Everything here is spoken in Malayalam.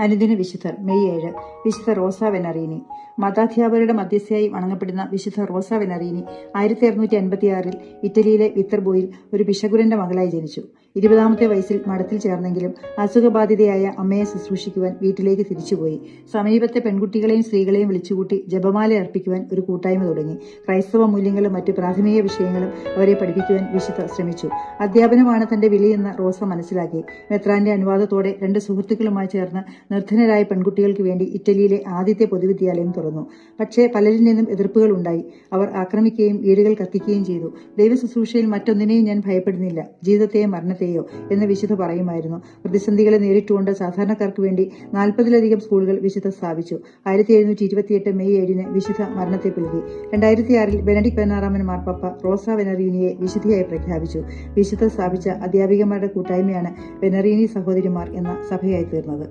അനുദിന വിശുദ്ധർ മെയ് 7 വിശുദ്ധ റോസ വെനറീനി. മതാധ്യാപകരുടെ മധ്യസ്ഥയായി വണങ്ങപ്പെടുന്ന വിശുദ്ധ റോസ വെനറീനി 1656 ഇറ്റലിയിലെ വിത്തർബോയിൽ ഒരു പിശകുരന്റെ മകളായി ജനിച്ചു. 20ാമത്തെ വയസ്സിൽ മഠത്തിൽ ചേർന്നെങ്കിലും അസുഖബാധിതയായ അമ്മയെ ശുശ്രൂഷിക്കുവാൻ വീട്ടിലേക്ക് തിരിച്ചുപോയി. സമീപത്തെ പെൺകുട്ടികളെയും സ്ത്രീകളെയും വിളിച്ചുകൂട്ടി ജപമാല അർപ്പിക്കുവാൻ ഒരു കൂട്ടായ്മ തുടങ്ങി. ക്രൈസ്തവ മൂല്യങ്ങളും മറ്റു പ്രാഥമിക വിഷയങ്ങളും അവരെ പഠിപ്പിക്കുവാൻ വിശുദ്ധ ശ്രമിച്ചു. അധ്യാപനമാണ് തന്റെ വിളിയെന്ന് റോസ മനസ്സിലാക്കി. മെത്രാന്റെ അനുവാദത്തോടെ 2 സുഹൃത്തുക്കളുമായി ചേർന്ന് നിർധനരായ പെൺകുട്ടികൾക്ക് വേണ്ടി ഇറ്റലിയിലെ ആദ്യത്തെ പൊതുവിദ്യാലയം തുറന്നു. പക്ഷേ പലരിൽ നിന്നും എതിർപ്പുകൾ ഉണ്ടായി. അവർ ആക്രമിക്കുകയും വീടുകൾ കത്തിക്കുകയും ചെയ്തു. ദൈവശുശ്രൂഷയിൽ മറ്റൊന്നിനെയും ഞാൻ ഭയപ്പെടുന്നില്ല, ജീവിതത്തെയോ മരണത്തെയോ എന്ന് വിശുദ്ധ പറയുമായിരുന്നു. പ്രതിസന്ധികളെ നേരിട്ടുകൊണ്ട് സാധാരണക്കാർക്ക് വേണ്ടി 40-ലധികം സ്കൂളുകൾ വിശുദ്ധ സ്ഥാപിച്ചു. 1728 മെയ് 7 വിശുദ്ധ മരണത്തെ പുൽകി. 2006 ബെനഡിക്ട് 16 മാർപ്പാപ്പ റോസ വെനറീനിയെ വിശുദ്ധിയായി പ്രഖ്യാപിച്ചു. വിശുദ്ധ സ്ഥാപിച്ച അധ്യാപികമാരുടെ കൂട്ടായ്മയാണ് വെനറീനി സഹോദരിമാർ എന്ന സഭയായി തീർന്നത്.